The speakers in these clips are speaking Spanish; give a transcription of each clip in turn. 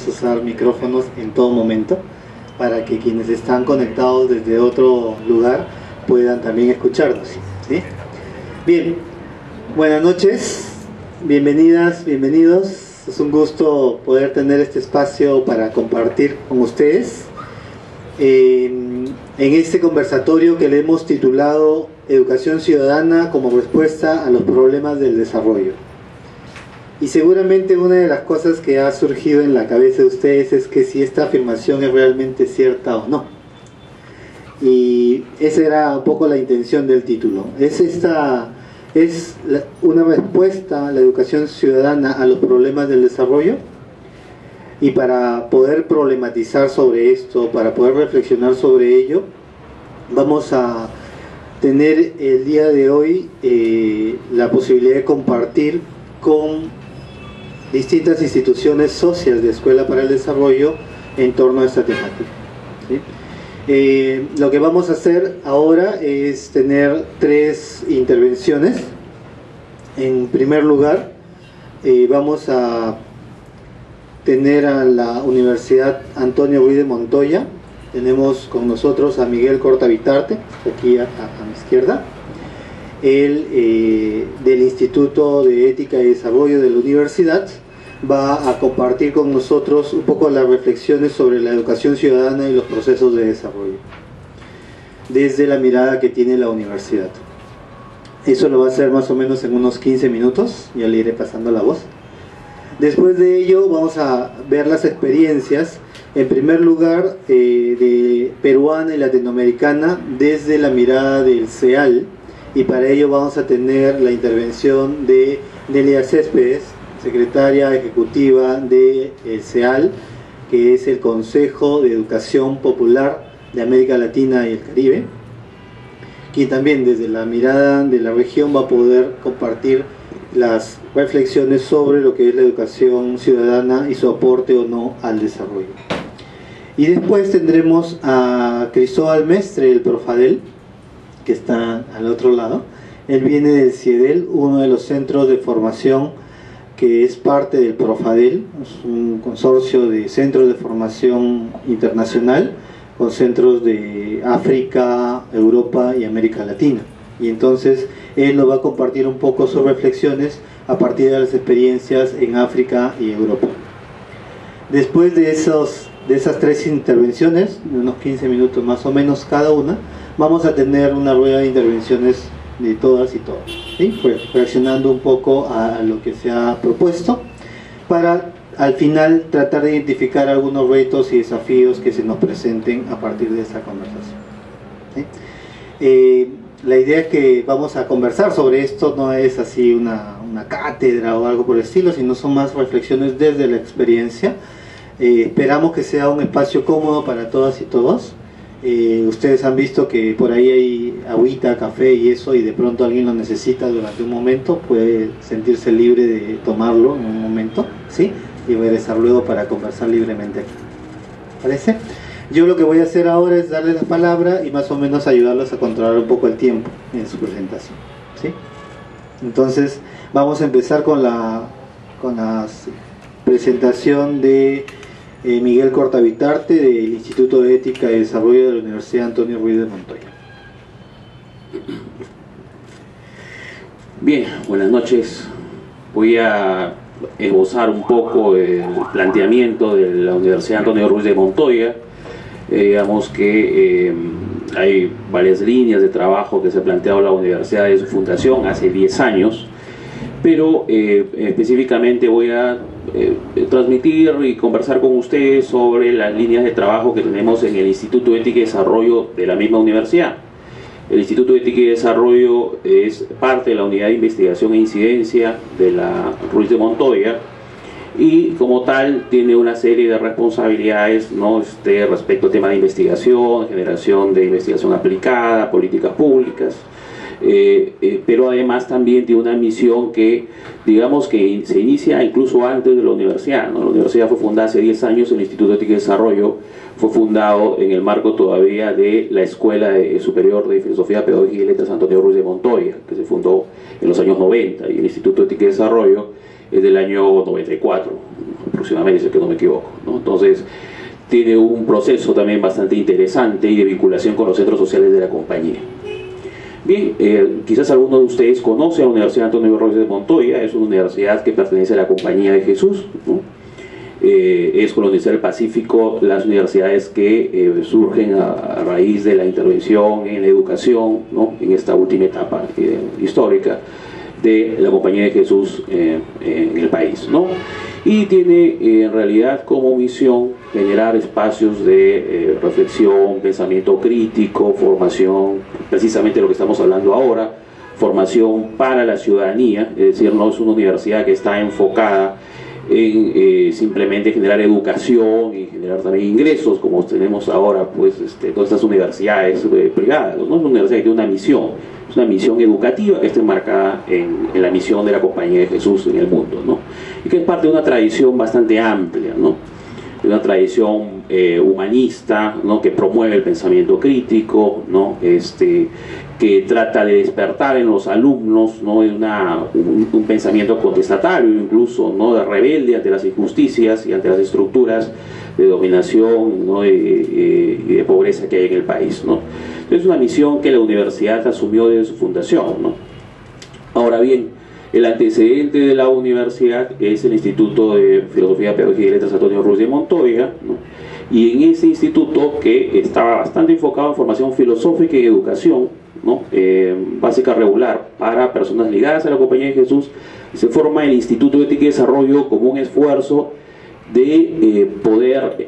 usar micrófonos en todo momento para que quienes están conectados desde otro lugar puedan también escucharnos, ¿sí? Bien, buenas noches, bienvenidas, bienvenidos. Es un gusto poder tener este espacio para compartir con ustedes en este conversatorio que le hemos titulado Educación Ciudadana como respuesta a los problemas del desarrollo. Y seguramente una de las cosas que ha surgido en la cabeza de ustedes es que si esta afirmación es realmente cierta o no. Y esa era un poco la intención del título. ¿Es una respuesta a la educación ciudadana a los problemas del desarrollo? Y para poder problematizar sobre esto, para poder reflexionar sobre ello, vamos a tener el día de hoy la posibilidad de compartir con distintas instituciones socias de Escuela para el Desarrollo en torno a esta temática, ¿sí? Lo que vamos a hacer ahora es tener tres intervenciones. En primer lugar, vamos a tener a la Universidad Antonio Ruiz de Montoya. Tenemos con nosotros a Miguel Corta Bitarte, aquí a mi izquierda. Él, del Instituto de Ética y Desarrollo de la Universidad, va a compartir con nosotros un poco las reflexiones sobre la educación ciudadana y los procesos de desarrollo, desde la mirada que tiene la universidad. Eso lo va a hacer más o menos en unos 15 minutos, ya le iré pasando la voz. Después de ello vamos a ver las experiencias, en primer lugar, de peruana y latinoamericana desde la mirada del CEAL, y para ello vamos a tener la intervención de Nelia Céspedes, secretaria ejecutiva del CEAL, que es el Consejo de Educación Popular de América Latina y el Caribe, quien también desde la mirada de la región va a poder compartir las reflexiones sobre lo que es la educación ciudadana y su aporte o no al desarrollo. Y después tendremos a Cristóbal Mestre, el Profadel, que está al otro lado. Él viene del CIEDEL, uno de los centros de formación que es parte del Profadel, es un consorcio de centros de formación internacional con centros de África, Europa y América Latina. Y entonces él nos va a compartir un poco sus reflexiones a partir de las experiencias en África y Europa. Después de esas tres intervenciones, de unos 15 minutos más o menos cada una, vamos a tener una rueda de intervenciones de todas y todos, ¿sí? Reaccionando un poco a lo que se ha propuesto, para al final tratar de identificar algunos retos y desafíos que se nos presenten a partir de esta conversación, ¿sí? La idea es que vamos a conversar sobre esto, no es así una cátedra o algo por el estilo, sino son más reflexiones desde la experiencia. Esperamos que sea un espacio cómodo para todas y todos. Ustedes han visto que por ahí hay agüita, café y eso, y de pronto alguien lo necesita durante un momento, puede sentirse libre de tomarlo en un momento, ¿sí? Y regresar luego para conversar libremente aquí. ¿Parece? Yo lo que voy a hacer ahora es darles la palabra y más o menos ayudarlos a controlar un poco el tiempo en su presentación, ¿sí? Entonces vamos a empezar con la presentación de Miguel Corta Bitarte, del Instituto de Ética y Desarrollo de la Universidad Antonio Ruiz de Montoya. Bien, buenas noches. Voy a esbozar un poco el planteamiento de la Universidad Antonio Ruiz de Montoya. Digamos que hay varias líneas de trabajo que se ha planteado la universidad desde su fundación hace 10 años, pero específicamente voy a transmitir y conversar con ustedes sobre las líneas de trabajo que tenemos en el Instituto de Ética y Desarrollo de la misma universidad. El Instituto de Ética y Desarrollo es parte de la Unidad de Investigación e Incidencia de la Ruiz de Montoya, y como tal tiene una serie de responsabilidades, ¿no? Respecto al tema de investigación, generación de investigación aplicada, políticas públicas, pero además también tiene una misión que, digamos, que se inicia incluso antes de la universidad, ¿no? La universidad fue fundada hace 10 años, el Instituto de Ética y Desarrollo fue fundado en el marco todavía de la Escuela Superior de Filosofía, Pedagogía y Letras Antonio Ruiz de Montoya, que se fundó en los años 90, y el Instituto de Ética y Desarrollo es del año 94 aproximadamente. aproximadamente, si es que no me equivoco, ¿no? Entonces, tiene un proceso también bastante interesante y de vinculación con los centros sociales de la compañía. Bien, quizás algunos de ustedes conocen a la Universidad Antonio Ruiz de Montoya. Es una universidad que pertenece a la Compañía de Jesús, ¿no? Es con la Universidad del Pacífico las universidades que surgen a raíz de la intervención en la educación, ¿no? En esta última etapa histórica de la Compañía de Jesús en el país, ¿no? Y tiene en realidad como misión generar espacios de reflexión, pensamiento crítico, formación, precisamente lo que estamos hablando ahora, formación para la ciudadanía. Es decir, no es una universidad que está enfocada en simplemente generar educación y generar también ingresos, como tenemos ahora pues todas estas universidades privadas, ¿no? Es una universidad que tiene una misión, es una misión educativa que está enmarcada en la misión de la Compañía de Jesús en el mundo, ¿no? Y que es parte de una tradición bastante amplia, ¿no? De una tradición humanista, ¿no? Que promueve el pensamiento crítico, ¿no? Que trata de despertar en los alumnos, ¿no? un pensamiento contestatario, incluso, ¿no? De rebelde ante las injusticias y ante las estructuras de dominación, ¿no? Y de pobreza que hay en el país, ¿no? Es una misión que la universidad asumió desde su fundación, ¿no? Ahora bien, el antecedente de la universidad es el Instituto de Filosofía, Pedagogía y Letras Antonio Ruiz de Montoya, ¿no? Y en ese instituto, que estaba bastante enfocado en formación filosófica y educación, ¿no? Básica regular para personas ligadas a la Compañía de Jesús, se forma el Instituto de Ética y Desarrollo como un esfuerzo de poder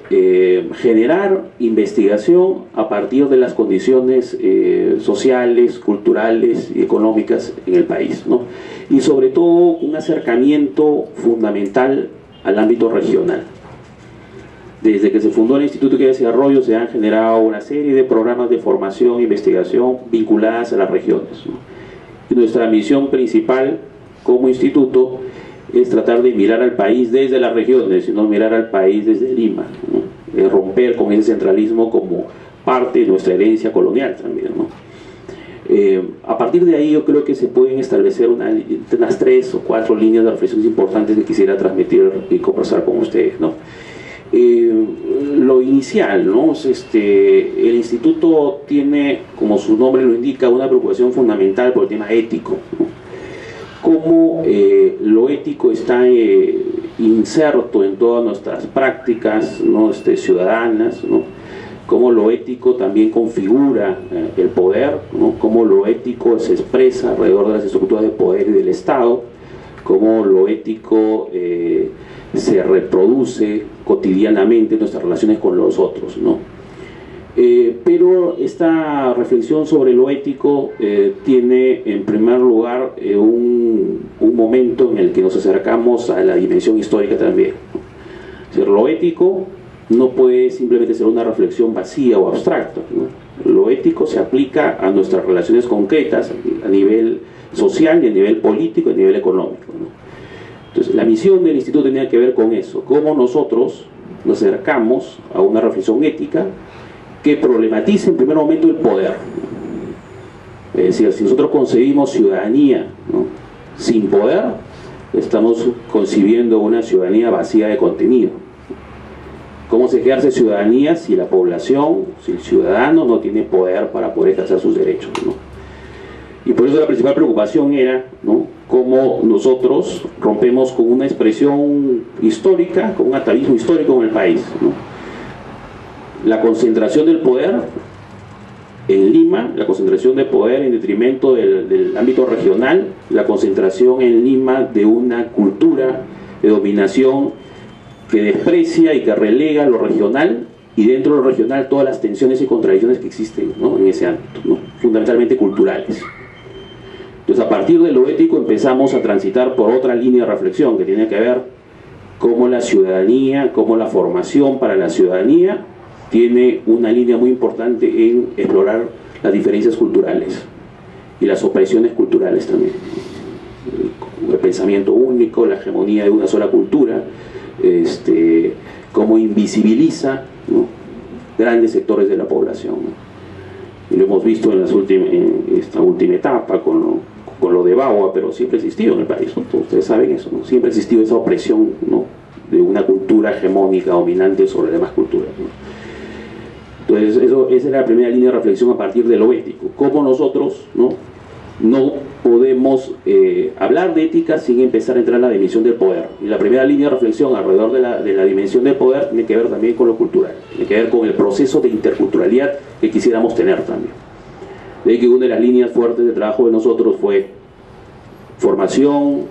generar investigación a partir de las condiciones sociales, culturales y económicas en el país, ¿no? Y sobre todo un acercamiento fundamental al ámbito regional. Desde que se fundó el Instituto de Desarrollo se han generado una serie de programas de formación e investigación vinculadas a las regiones, ¿no? Y nuestra misión principal como instituto es tratar de mirar al país desde las regiones, y no mirar al país desde Lima, ¿no? Romper con ese centralismo como parte de nuestra herencia colonial también, ¿no? A partir de ahí yo creo que se pueden establecer unas 3 o 4 líneas de reflexiones importantes que quisiera transmitir y conversar con ustedes, ¿no? Lo inicial, ¿no? El instituto tiene, como su nombre lo indica, una preocupación fundamental por el tema ético, ¿no? Cómo lo ético está inserto en todas nuestras prácticas, ¿no? Ciudadanas, ¿no? Cómo lo ético también configura el poder, ¿no? Cómo lo ético se expresa alrededor de las estructuras de poder y del Estado, cómo lo ético se reproduce cotidianamente en nuestras relaciones con los otros, ¿no? Pero esta reflexión sobre lo ético tiene en primer lugar un momento en el que nos acercamos a la dimensión histórica también, ¿no? Es decir, lo ético no puede simplemente ser una reflexión vacía o abstracta, ¿no? Lo ético se aplica a nuestras relaciones concretas a nivel social y a nivel político y a nivel económico, ¿no? Entonces, la misión del instituto tenía que ver con eso, cómo nosotros nos acercamos a una reflexión ética que problematice en primer momento el poder. Es decir, si nosotros concebimos ciudadanía, ¿no? sin poder, estamos concibiendo una ciudadanía vacía de contenido. ¿Cómo se ejerce ciudadanía si la población, si el ciudadano no tiene poder para poder ejercer sus derechos, ¿no? Y por eso la principal preocupación era, ¿no? Cómo nosotros rompemos con una expresión histórica, con un atavismo histórico en el país, ¿no? La concentración del poder en Lima, la concentración de poder en detrimento del ámbito regional, la concentración en Lima de una cultura de dominación que desprecia y que relega lo regional, y dentro de lo regional todas las tensiones y contradicciones que existen, ¿no? en ese ámbito, ¿no? fundamentalmente culturales. Entonces, a partir de lo ético empezamos a transitar por otra línea de reflexión que tiene que ver cómo la ciudadanía, cómo la formación para la ciudadanía tiene una línea muy importante en explorar las diferencias culturales y las opresiones culturales también. El pensamiento único, la hegemonía de una sola cultura, cómo invisibiliza, ¿no? grandes sectores de la población, ¿no? Y lo hemos visto en esta última etapa con lo de Bagua, pero siempre ha existido en el país, ¿no? Ustedes saben eso, ¿no? Siempre ha existido esa opresión, ¿no? de una cultura hegemónica dominante sobre demás culturas, ¿no? Entonces, esa era la primera línea de reflexión a partir de lo ético. Cómo nosotros no podemos hablar de ética sin empezar a entrar en la dimensión del poder. Y la primera línea de reflexión alrededor de la dimensión del poder tiene que ver también con lo cultural, tiene que ver con el proceso de interculturalidad que quisiéramos tener también. De ahí que una de las líneas fuertes de trabajo de nosotros fue formación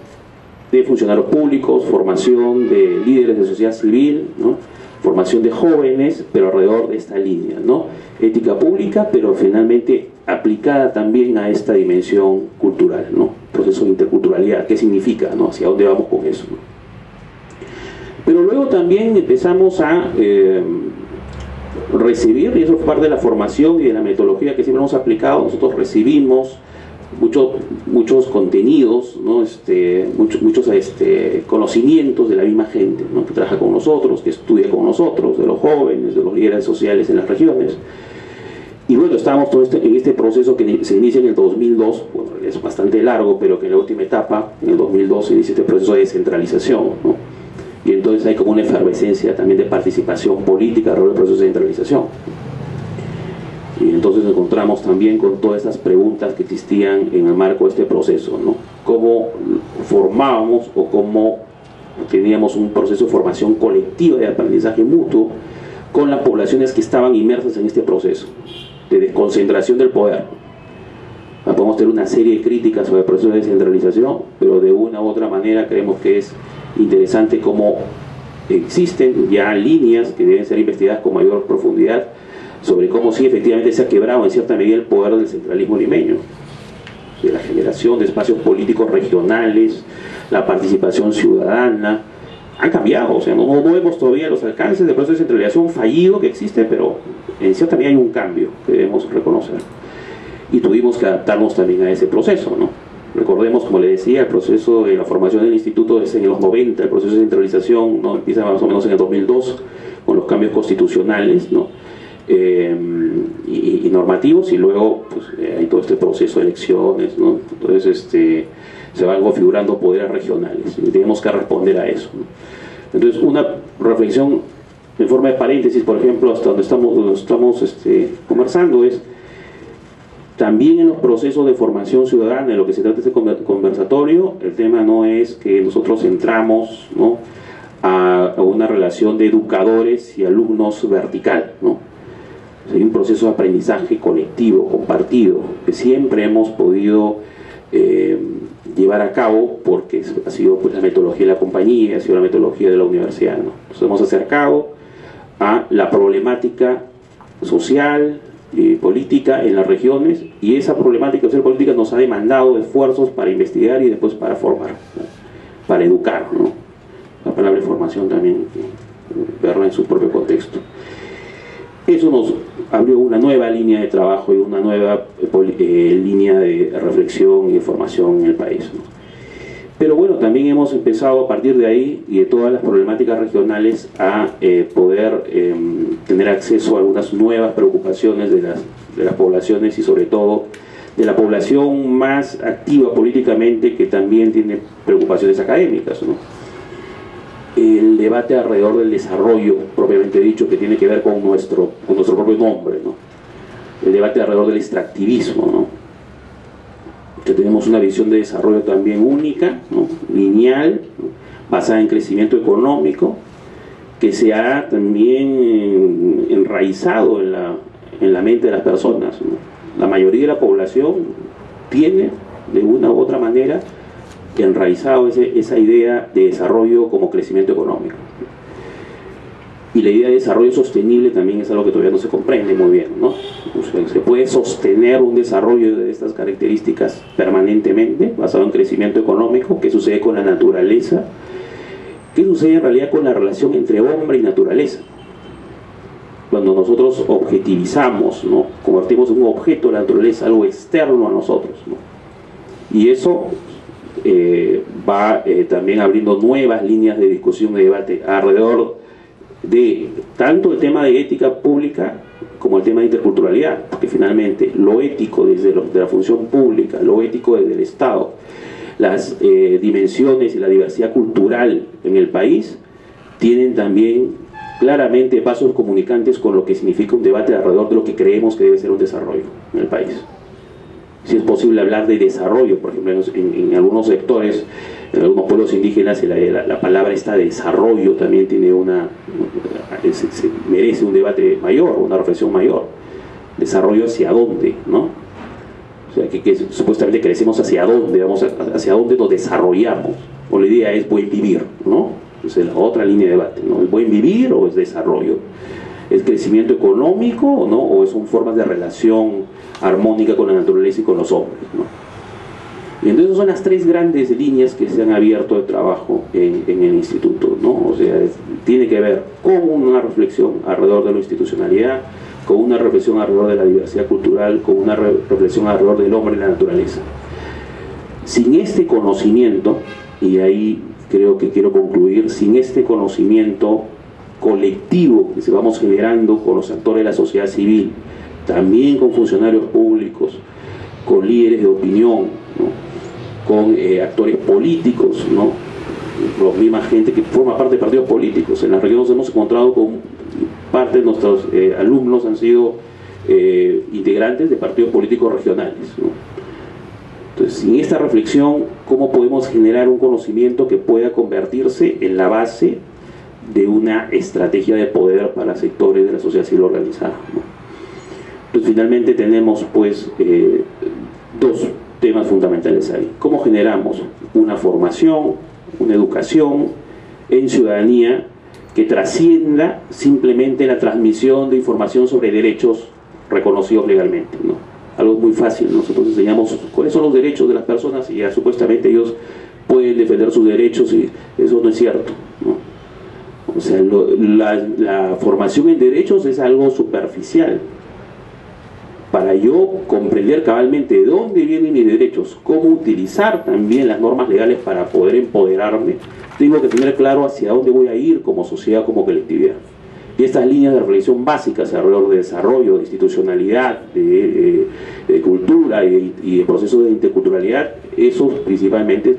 de funcionarios públicos, formación de líderes de sociedad civil, ¿no? Formación de jóvenes, pero alrededor de esta línea, ¿no? Ética pública, pero finalmente aplicada también a esta dimensión cultural, ¿no? Proceso de interculturalidad, ¿qué significa, ¿no? ¿Hacia dónde vamos con eso, ¿no? Pero luego también empezamos a recibir, y eso es parte de la formación y de la metodología que siempre hemos aplicado. Nosotros recibimos muchos contenidos, ¿no? muchos conocimientos de la misma gente, ¿no? Que trabaja con nosotros, que estudia con nosotros, de los jóvenes, de los líderes sociales en las regiones. Y bueno, estábamos en este proceso que se inicia en el 2002, bueno, es bastante largo, pero que en la última etapa, en el 2002, se inicia este proceso de descentralización, ¿no? Y entonces hay como una efervescencia también de participación política alrededor del proceso de descentralización. Y entonces nos encontramos también con todas estas preguntas que existían en el marco de este proceso, ¿no? Cómo formábamos o cómo teníamos un proceso de formación colectiva de aprendizaje mutuo con las poblaciones que estaban inmersas en este proceso de desconcentración del poder. Podemos tener una serie de críticas sobre el proceso de descentralización, pero de una u otra manera creemos que es interesante cómo existen ya líneas que deben ser investigadas con mayor profundidad sobre cómo sí efectivamente se ha quebrado en cierta medida el poder del centralismo limeño, de la generación de espacios políticos regionales, la participación ciudadana, han cambiado. O sea, no vemos todavía los alcances del proceso de centralización fallido que existe, pero en cierta medida hay un cambio que debemos reconocer. Y tuvimos que adaptarnos también a ese proceso, ¿no? Recordemos, como le decía, el proceso de la formación del instituto es en los 90, el proceso de centralización, ¿no? Empieza más o menos en el 2002 con los cambios constitucionales, ¿no? Y normativos, y luego pues, hay todo este proceso de elecciones, ¿no? Entonces se van configurando poderes regionales y tenemos que responder a eso, ¿no? Entonces una reflexión en forma de paréntesis, por ejemplo, hasta donde estamos conversando, es también en los procesos de formación ciudadana, en lo que se trata de este conversatorio, el tema no es que nosotros entramos, ¿no?, a una relación de educadores y alumnos vertical, ¿no? Hay un proceso de aprendizaje colectivo, compartido, que siempre hemos podido llevar a cabo porque ha sido pues, la metodología de la compañía, ha sido la metodología de la universidad, ¿no? Nos hemos acercado a la problemática social y política en las regiones, y esa problemática social y política nos ha demandado esfuerzos para investigar y después para formar, ¿no?, para educar, ¿no? La palabra formación también, verla en su propio contexto. Eso nos abrió una nueva línea de trabajo y una nueva línea de reflexión y de formación en el país, ¿no? Pero bueno, también hemos empezado a partir de ahí y de todas las problemáticas regionales a poder tener acceso a algunas nuevas preocupaciones de las poblaciones, y sobre todo de la población más activa políticamente, que también tiene preocupaciones académicas, ¿no? El debate alrededor del desarrollo propiamente dicho, que tiene que ver con nuestro propio nombre, ¿no? El debate alrededor del extractivismo, ¿no? Que tenemos una visión de desarrollo también única, ¿no?, lineal, ¿no?, basada en crecimiento económico, que se ha también enraizado en la mente de las personas, ¿no? La mayoría de la población tiene de una u otra manera enraizado esa idea de desarrollo como crecimiento económico. Y la idea de desarrollo sostenible también es algo que todavía no se comprende muy bien, ¿no? O sea, se puede sostener un desarrollo de estas características permanentemente, basado en crecimiento económico. ¿Qué sucede con la naturaleza? ¿Qué sucede en realidad con la relación entre hombre y naturaleza? Cuando nosotros objetivizamos, ¿no?, convertimos en un objeto la naturaleza, algo externo a nosotros, ¿no? Y eso va también abriendo nuevas líneas de discusión y debate alrededor de tanto el tema de ética pública como el tema de interculturalidad, porque finalmente lo ético desde de la función pública, lo ético desde el Estado, las dimensiones y la diversidad cultural en el país tienen también claramente pasos comunicantes con lo que significa un debate alrededor de lo que creemos que debe ser un desarrollo en el país. Si es posible hablar de desarrollo, por ejemplo, en algunos sectores, en algunos pueblos indígenas, la palabra esta desarrollo también tiene merece un debate mayor, una reflexión mayor. Desarrollo hacia dónde, ¿no? O sea, que supuestamente crecemos hacia dónde, hacia dónde nos desarrollamos. O la idea es buen vivir, ¿no? Esa es la otra línea de debate, ¿no? ¿Es buen vivir o es desarrollo? ¿Es crecimiento económico, ¿no? ¿O son formas de relación armónica con la naturaleza y con los hombres, ¿no? Y entonces son las tres grandes líneas que se han abierto de trabajo en el instituto, ¿no? O sea, tiene que ver con una reflexión alrededor de la institucionalidad, con una reflexión alrededor de la diversidad cultural, con una reflexión alrededor del hombre y la naturaleza. Sin este conocimiento, y ahí creo que quiero concluir, sin este conocimiento colectivo que se vamos generando con los actores de la sociedad civil, también con funcionarios públicos, con líderes de opinión, ¿no? Con actores políticos, ¿no? La misma gente que forma parte de partidos políticos. En la región nos hemos encontrado con parte de nuestros alumnos han sido integrantes de partidos políticos regionales, ¿no? Entonces, sin esta reflexión, ¿cómo podemos generar un conocimiento que pueda convertirse en la base de una estrategia de poder para sectores de la sociedad civil organizada, ¿no? Entonces, finalmente tenemos pues dos temas fundamentales ahí. ¿Cómo generamos una formación, una educación en ciudadanía que trascienda simplemente la transmisión de información sobre derechos reconocidos legalmente, ¿no? Algo muy fácil, nosotros enseñamos cuáles son los derechos de las personas y ya supuestamente ellos pueden defender sus derechos, y eso no es cierto, ¿no? O sea, la formación en derechos es algo superficial. Para yo comprender cabalmente de dónde vienen mis derechos, cómo utilizar también las normas legales para poder empoderarme, tengo que tener claro hacia dónde voy a ir como sociedad, como colectividad. Y estas líneas de reflexión básicas alrededor de desarrollo, de institucionalidad, de cultura y de procesos de interculturalidad, eso principalmente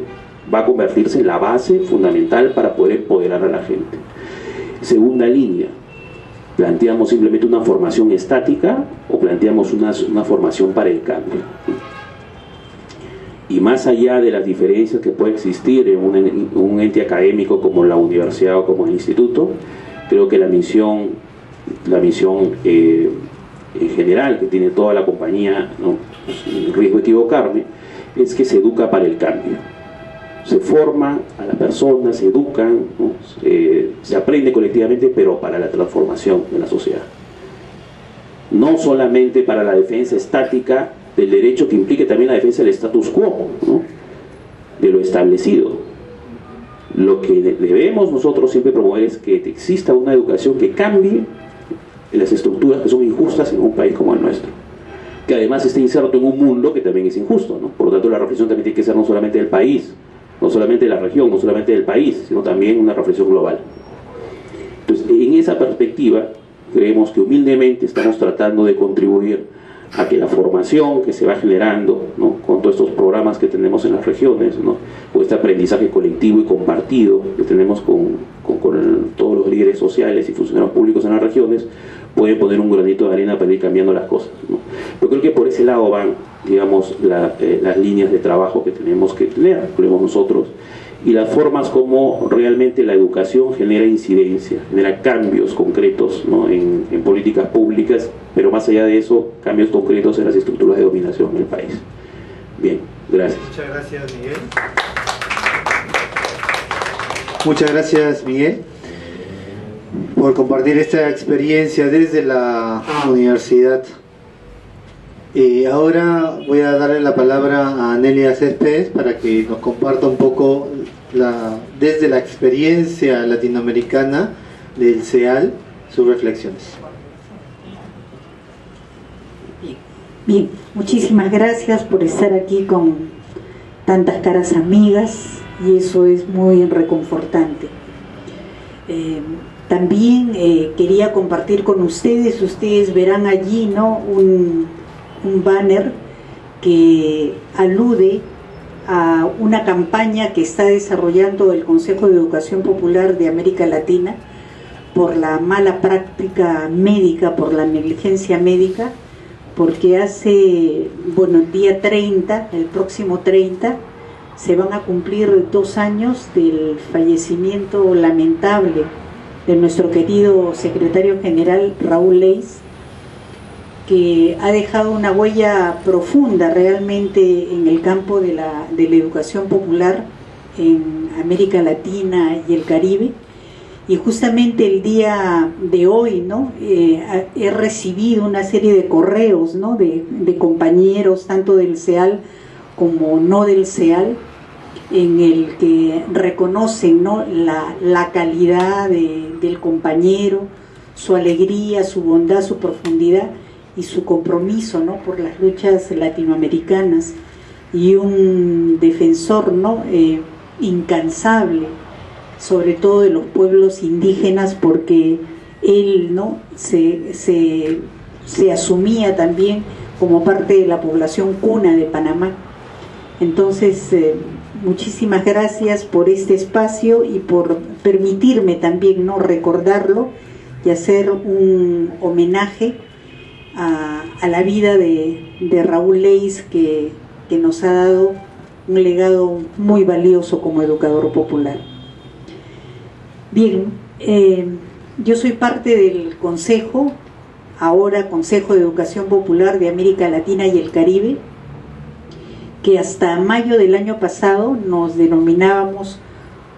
va a convertirse en la base fundamental para poder empoderar a la gente. Segunda línea, ¿planteamos simplemente una formación estática o planteamos una formación para el cambio? Y más allá de las diferencias que puede existir en un ente académico como la universidad o como el instituto, creo que la misión en general que tiene toda la compañía, ¿no? Sin riesgo de equivocarme, es que se educa para el cambio. Se forma a las personas, se educan, ¿no? Se aprende colectivamente, pero para la transformación de la sociedad. No solamente para la defensa estática del derecho, que implique también la defensa del status quo, ¿no? De lo establecido. Lo que debemos nosotros siempre promover es que exista una educación que cambie las estructuras que son injustas en un país como el nuestro, que además esté inserto en un mundo que también es injusto, ¿no? Por lo tanto, la reflexión también tiene que ser no solamente del país, no solamente de la región, no solamente del país, sino también una reflexión global. Entonces, en esa perspectiva, creemos que humildemente estamos tratando de contribuir a que la formación que se va generando, ¿no? Con todos estos programas que tenemos en las regiones, ¿no? O este aprendizaje colectivo y compartido que tenemos con todos los líderes sociales y funcionarios públicos en las regiones, pueden poner un granito de arena para ir cambiando las cosas, ¿no? Yo creo que por ese lado van, digamos, las líneas de trabajo que tenemos que tener, creemos nosotros, y las formas como realmente la educación genera incidencia, genera cambios concretos, ¿no? en políticas públicas, pero más allá de eso, cambios concretos en las estructuras de dominación del país. Bien, gracias. Muchas gracias, Miguel. Muchas gracias, Miguel, por compartir esta experiencia desde la universidad. Ahora voy a darle la palabra a Nelia Céspedes para que nos comparta un poco desde la experiencia latinoamericana del CEAL sus reflexiones. Bien, muchísimas gracias por estar aquí con tantas caras amigas, y eso es muy reconfortante. También quería compartir con ustedes verán allí, ¿no?, un banner que alude a una campaña que está desarrollando el Consejo de Educación Popular de América Latina por la mala práctica médica, por la negligencia médica, porque hace, bueno, el día 30, el próximo 30, se van a cumplir 2 años del fallecimiento lamentable de nuestro querido secretario general Raúl Leis, que ha dejado una huella profunda realmente en el campo de la educación popular en América Latina y el Caribe. Y justamente el día de hoy, ¿no? He recibido una serie de correos, ¿no? de compañeros, tanto del CEAL como no del CEAL, en el que reconocen, ¿no? la calidad del compañero, su alegría, su bondad, su profundidad y su compromiso, ¿no? por las luchas latinoamericanas, y un defensor, ¿no? Incansable, sobre todo de los pueblos indígenas, porque él, ¿no? se asumía también como parte de la población cuna de Panamá. Entonces, muchísimas gracias por este espacio y por permitirme también, ¿no? recordarlo y hacer un homenaje a la vida de Raúl Leis, que nos ha dado un legado muy valioso como educador popular. Bien, yo soy parte del Consejo, ahora Consejo de Educación Popular de América Latina y el Caribe, que hasta mayo del año pasado nos denominábamos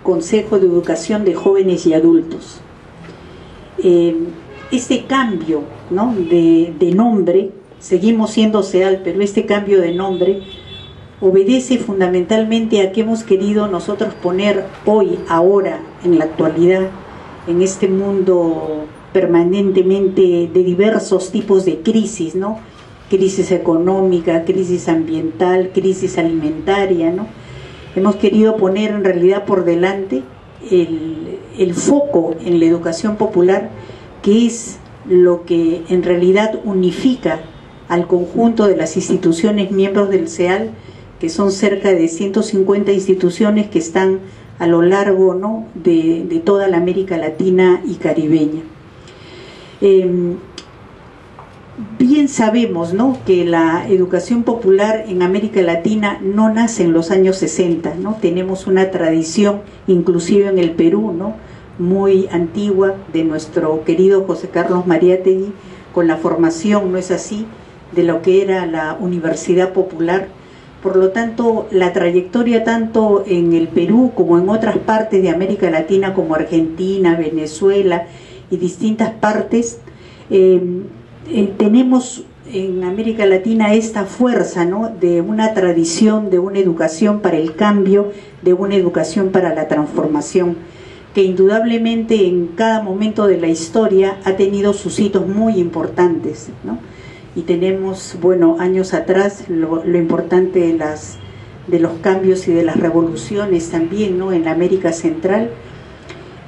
Consejo de Educación de Jóvenes y Adultos. Este cambio, ¿no? de nombre, seguimos siendo CEAL, pero este cambio de nombre obedece fundamentalmente a que hemos querido nosotros poner hoy, ahora, en la actualidad, en este mundo permanentemente de diversos tipos de crisis, ¿no? Crisis económica, crisis ambiental, crisis alimentaria, ¿no? Hemos querido poner en realidad por delante el foco en la educación popular, que es lo que en realidad unifica al conjunto de las instituciones miembros del CEAL, que son cerca de 150 instituciones que están a lo largo, ¿no? de toda la América Latina y caribeña. Bien sabemos, ¿no? que la educación popular en América Latina no nace en los años 60, ¿no? Tenemos una tradición, inclusive en el Perú, ¿no? muy antigua, de nuestro querido José Carlos Mariátegui, con la formación, ¿no es así?, de lo que era la Universidad Popular. Por lo tanto, la trayectoria tanto en el Perú como en otras partes de América Latina, como Argentina, Venezuela y distintas partes, tenemos en América Latina esta fuerza, ¿no? de una tradición, de una educación para el cambio, de una educación para la transformación, que indudablemente en cada momento de la historia ha tenido sus hitos muy importantes, ¿no? Y tenemos, bueno, años atrás lo importante de los cambios y de las revoluciones también, ¿no? en la América Central,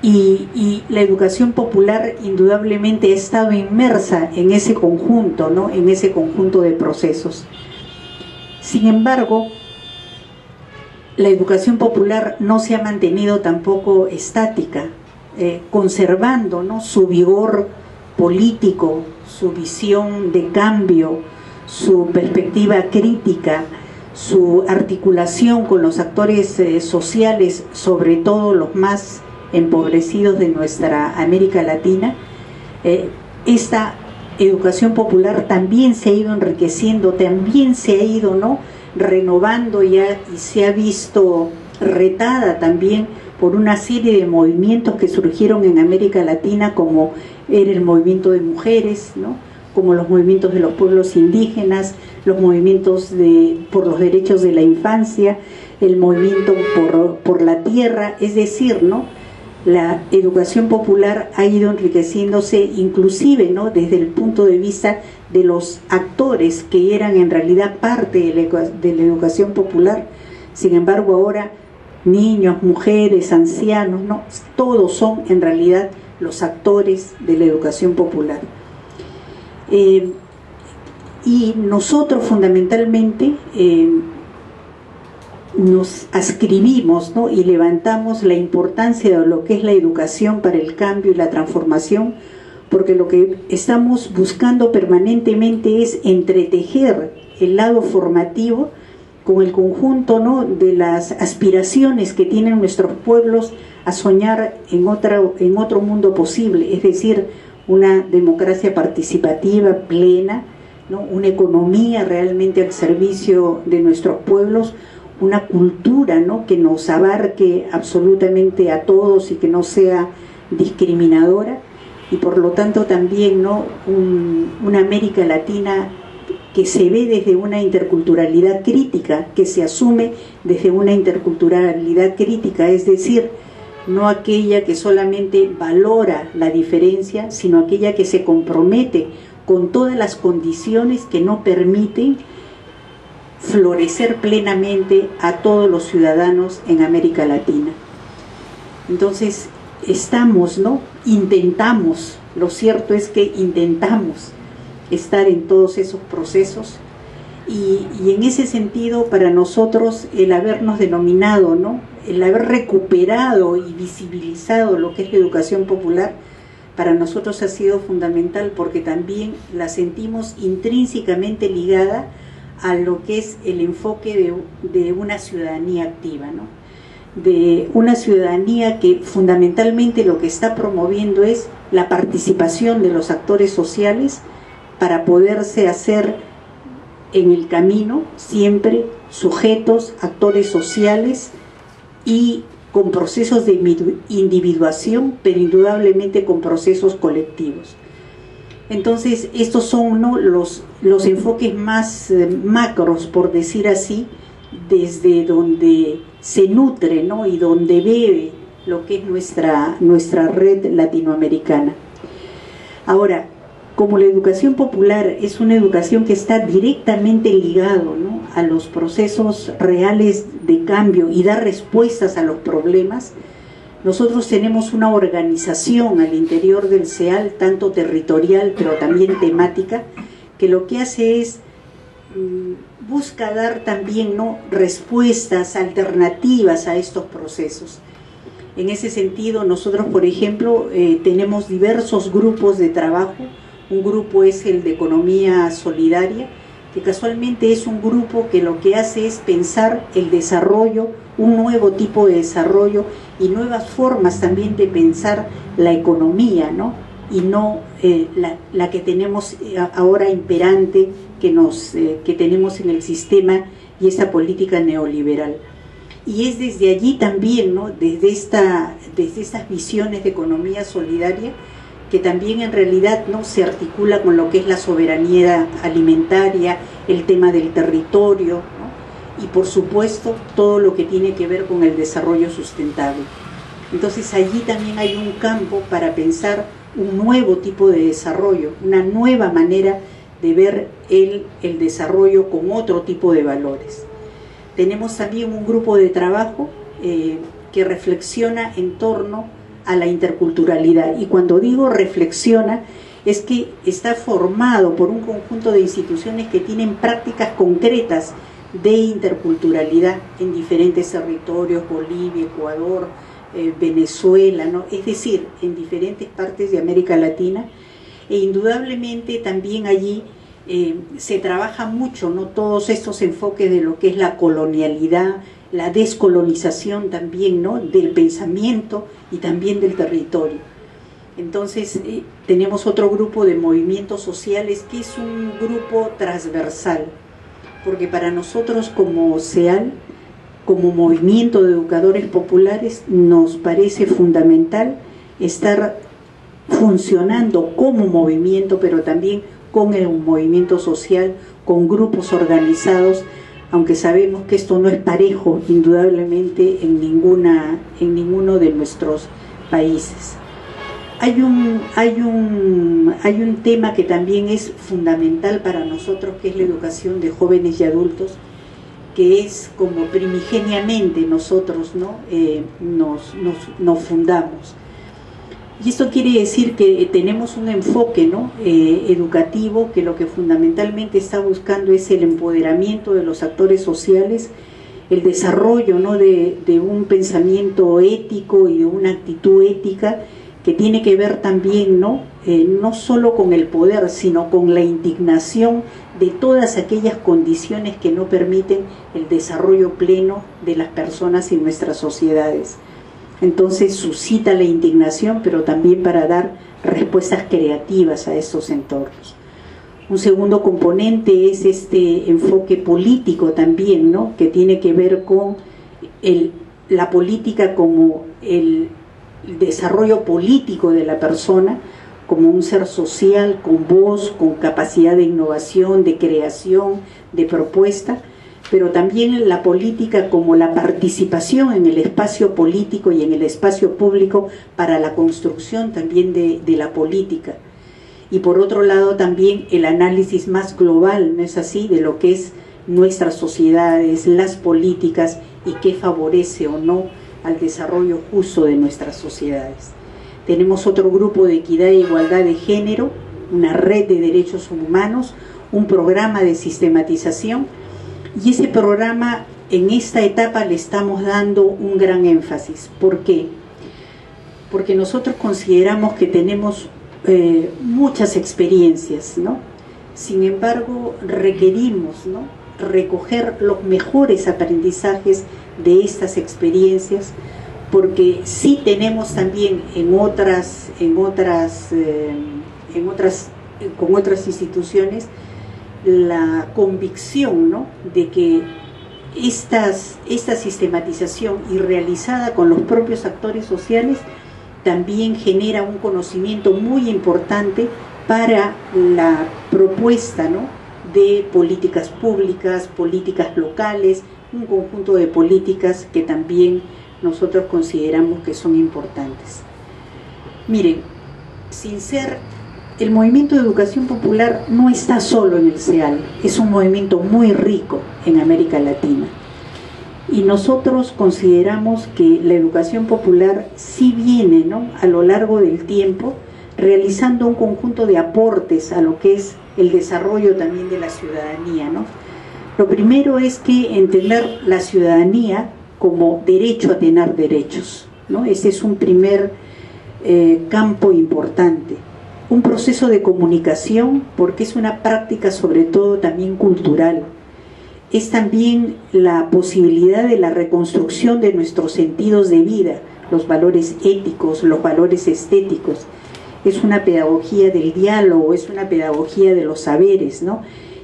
y la educación popular indudablemente ha estado inmersa en ese conjunto, ¿no? en ese conjunto de procesos. Sin embargo, la educación popular no se ha mantenido tampoco estática, conservando, ¿no? su vigor político, su visión de cambio, su perspectiva crítica, su articulación con los actores sociales, sobre todo los más empobrecidos de nuestra América Latina. Esta educación popular también se ha ido enriqueciendo, también se ha ido, ¿no? renovando ya, y se ha visto retada también por una serie de movimientos que surgieron en América Latina, como era el movimiento de mujeres, ¿no? como los movimientos de los pueblos indígenas, los movimientos por los derechos de la infancia, el movimiento por la tierra. Es decir, ¿no? la educación popular ha ido enriqueciéndose, inclusive, ¿no? desde el punto de vista de los actores que eran en realidad parte de la educación popular. Sin embargo, ahora niños, mujeres, ancianos, ¿no? todos son en realidad los actores de la educación popular. Y nosotros fundamentalmente nos ascribimos, ¿no?, y levantamos la importancia de lo que es la educación para el cambio y la transformación, porque lo que estamos buscando permanentemente es entretejer el lado formativo con el conjunto, ¿no?, de las aspiraciones que tienen nuestros pueblos a soñar en otro mundo posible, es decir, una democracia participativa plena, ¿no?, una economía realmente al servicio de nuestros pueblos, una cultura, ¿no?, que nos abarque absolutamente a todos y que no sea discriminadora, y por lo tanto también, ¿no?, una América Latina que se ve desde una interculturalidad crítica, que se asume desde una interculturalidad crítica, es decir, no aquella que solamente valora la diferencia, sino aquella que se compromete con todas las condiciones que no permiten florecer plenamente a todos los ciudadanos en América Latina. Entonces, intentamos, lo cierto es que intentamos estar en todos esos procesos, y en ese sentido para nosotros el habernos denominado, ¿no?, el haber recuperado y visibilizado lo que es la educación popular, para nosotros ha sido fundamental, porque también la sentimos intrínsecamente ligada a lo que es el enfoque de una ciudadanía activa, ¿no?, de una ciudadanía que fundamentalmente lo que está promoviendo es la participación de los actores sociales para poderse hacer en el camino siempre sujetos, actores sociales, y con procesos de individuación, pero indudablemente con procesos colectivos. Entonces, estos son, ¿no?, los enfoques más macros, por decir así, desde donde se nutre, ¿no?, y donde bebe lo que es nuestra red latinoamericana. Ahora, como la educación popular es una educación que está directamente ligado, ¿no?, a los procesos reales de cambio y da respuestas a los problemas, nosotros tenemos una organización al interior del CEAL, tanto territorial pero también temática, que lo que hace es busca dar también, ¿no?, respuestas alternativas a estos procesos. En ese sentido, nosotros, por ejemplo, tenemos diversos grupos de trabajo. Un grupo es el de Economía Solidaria, que casualmente es un grupo que lo que hace es pensar el desarrollo, un nuevo tipo de desarrollo y nuevas formas también de pensar la economía, ¿no?, y no la que tenemos ahora imperante, que tenemos en el sistema, y esta política neoliberal. Y es desde allí también, ¿no?, desde estas visiones de economía solidaria, que también en realidad, ¿no?, se articula con lo que es la soberanía alimentaria, el tema del territorio, ¿no?, y por supuesto todo lo que tiene que ver con el desarrollo sustentable. Entonces allí también hay un campo para pensar un nuevo tipo de desarrollo, una nueva manera de ver el desarrollo con otro tipo de valores. Tenemos también un grupo de trabajo que reflexiona en torno a la interculturalidad, y cuando digo reflexiona es que está formado por un conjunto de instituciones que tienen prácticas concretas de interculturalidad en diferentes territorios, Bolivia, Ecuador, Venezuela, ¿no?, es decir, en diferentes partes de América Latina, e indudablemente también allí se trabaja mucho, ¿no?, todos estos enfoques de lo que es la colonialidad, la descolonización también, ¿no?, del pensamiento y también del territorio. Entonces tenemos otro grupo de movimientos sociales que es un grupo transversal, porque para nosotros como CEAL, como movimiento de educadores populares, nos parece fundamental estar funcionando como movimiento, pero también con el movimiento social, con grupos organizados, aunque sabemos que esto no es parejo, indudablemente, en ninguno de nuestros países. Hay un tema que también es fundamental para nosotros, que es la educación de jóvenes y adultos, que es como primigeniamente nosotros, ¿no?, nos fundamos. Y esto quiere decir que tenemos un enfoque, ¿no?, educativo, que lo que fundamentalmente está buscando es el empoderamiento de los actores sociales el desarrollo, ¿no?, de un pensamiento ético y de una actitud ética que tiene que ver también, ¿no?, no solo con el poder, sino con la indignación de todas aquellas condiciones que no permiten el desarrollo pleno de las personas y nuestras sociedades. Entonces suscita la indignación, pero también para dar respuestas creativas a estos entornos. Un segundo componente es este enfoque político también, ¿no?, que tiene que ver con la política como el desarrollo político de la persona, como un ser social con voz, con capacidad de innovación, de creación, de propuesta, pero también la política como la participación en el espacio político y en el espacio público para la construcción también de la política. Y por otro lado también el análisis más global, ¿no es así?, de lo que es nuestras sociedades, las políticas y qué favorece o no al desarrollo justo de nuestras sociedades. Tenemos otro grupo de equidad e igualdad de género, una red de derechos humanos, un programa de sistematización, y ese programa en esta etapa le estamos dando un gran énfasis. ¿Por qué? Porque nosotros consideramos que tenemos muchas experiencias, ¿no? Sin embargo, requerimos, ¿no?, recoger los mejores aprendizajes de estas experiencias, porque sí tenemos también con otras instituciones la convicción, ¿no?, de que esta sistematización y realizada con los propios actores sociales también genera un conocimiento muy importante para la propuesta, ¿no?, de políticas públicas, políticas locales, un conjunto de políticas que también nosotros consideramos que son importantes. Miren, el movimiento de educación popular no está solo en el CEAL, es un movimiento muy rico en América Latina. Y nosotros consideramos que la educación popular sí viene, ¿no?, a lo largo del tiempo realizando un conjunto de aportes a lo que es el desarrollo también de la ciudadanía, ¿no? Lo primero es que entender la ciudadanía como derecho a tener derechos, ¿no? Ese es un primer campo importante. Un proceso de comunicación, porque es una práctica sobre todo también cultural. Es también la posibilidad de la reconstrucción de nuestros sentidos de vida, los valores éticos, los valores estéticos. Es una pedagogía del diálogo, es una pedagogía de los saberes, ¿no?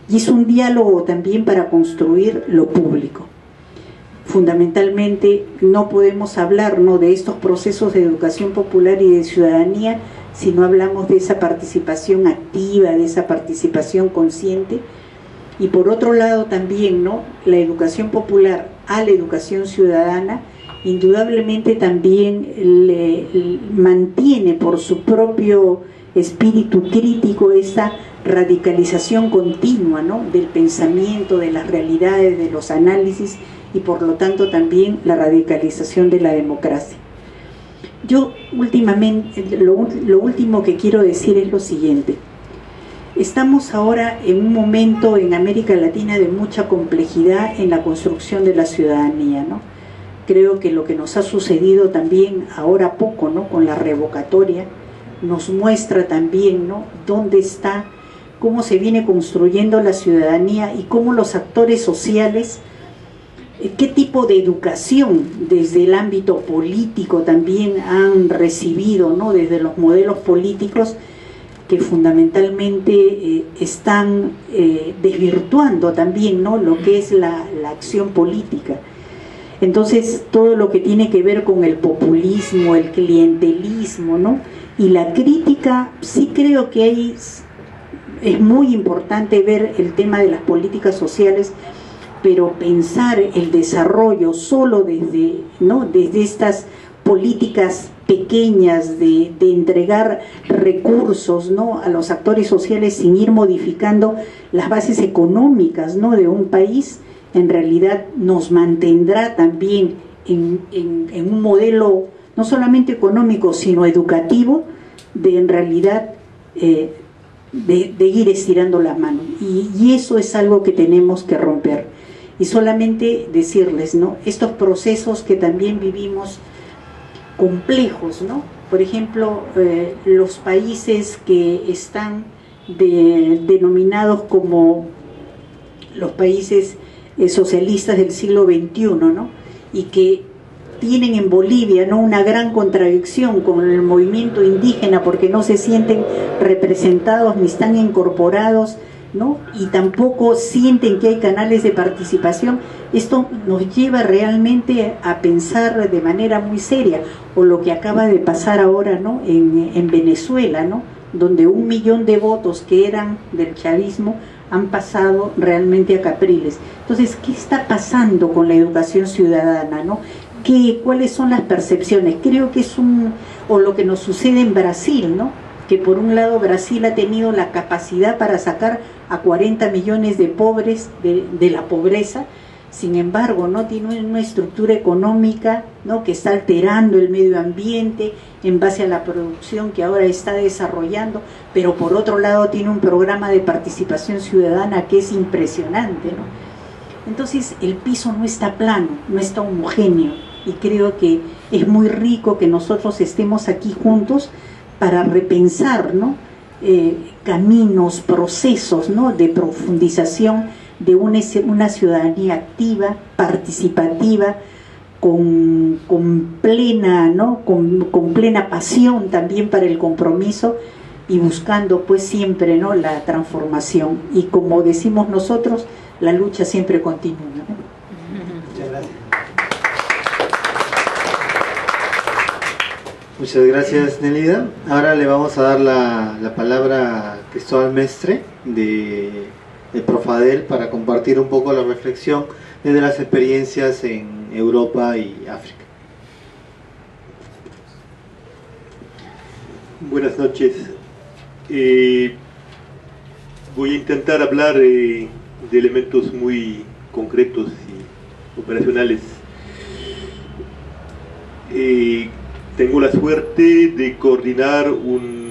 Y es un diálogo también para construir lo público. Fundamentalmente no podemos hablar, ¿no?, de estos procesos de educación popular y de ciudadanía si no hablamos de esa participación activa, de esa participación consciente. Y por otro lado también, ¿no?, la educación popular a la educación ciudadana indudablemente también mantiene por su propio espíritu crítico esa radicalización continua, ¿no?, del pensamiento, de las realidades, de los análisis, y por lo tanto también la radicalización de la democracia. Yo últimamente, lo último que quiero decir es lo siguiente. Estamos ahora en un momento en América Latina de mucha complejidad en la construcción de la ciudadanía, ¿no? Creo que lo que nos ha sucedido también ahora poco, ¿no?, con la revocatoria, nos muestra también, ¿no?, dónde está, cómo se viene construyendo la ciudadanía y cómo los actores sociales, qué tipo de educación desde el ámbito político también han recibido, ¿no?, desde los modelos políticos que fundamentalmente están desvirtuando también, ¿no?, lo que es la acción política. Entonces, todo lo que tiene que ver con el populismo, el clientelismo, ¿no?, y la crítica, sí creo que ahí es muy importante ver el tema de las políticas sociales, pero pensar el desarrollo solo desde, ¿no?, desde estas políticas pequeñas de entregar recursos, ¿no?, a los actores sociales sin ir modificando las bases económicas, ¿no?, de un país, en realidad nos mantendrá también en un modelo no solamente económico sino educativo de en realidad de ir estirando la mano, y eso es algo que tenemos que romper. Y solamente decirles, ¿no?, estos procesos que también vivimos complejos, ¿no? Por ejemplo, los países que están denominados como los países socialistas del siglo XXI, ¿no?, y que tienen en Bolivia, ¿no?, una gran contradicción con el movimiento indígena porque no se sienten representados ni están incorporados, ¿no?, y tampoco sienten que hay canales de participación. Esto nos lleva realmente a pensar de manera muy seria, o lo que acaba de pasar ahora, ¿no?, en Venezuela, ¿no?, donde 1 millón de votos que eran del chavismo han pasado realmente a Capriles. Entonces, ¿qué está pasando con la educación ciudadana, ¿no? ¿Cuáles son las percepciones? Creo que es o lo que nos sucede en Brasil, ¿no?, que por un lado Brasil ha tenido la capacidad para sacar a 40 millones de pobres de la pobreza. Sin embargo, no tiene una estructura económica, ¿no?, que está alterando el medio ambiente en base a la producción que ahora está desarrollando, pero por otro lado tiene un programa de participación ciudadana que es impresionante, ¿no? Entonces el piso no está plano, no está homogéneo, y creo que es muy rico que nosotros estemos aquí juntos para repensar, ¿no?, caminos, procesos, ¿no?, de profundización de una ciudadanía activa, participativa, con plena, ¿no?, con plena pasión también para el compromiso, y buscando pues siempre, ¿no?, la transformación. Y como decimos nosotros, la lucha siempre continúa, ¿no? Muchas gracias. Muchas gracias, Nelida. Ahora le vamos a dar la palabra a Cristóbal Mestre de Profadel para compartir un poco la reflexión desde las experiencias en Europa y África. Buenas noches. Voy a intentar hablar de elementos muy concretos y operacionales. Tengo la suerte de coordinar un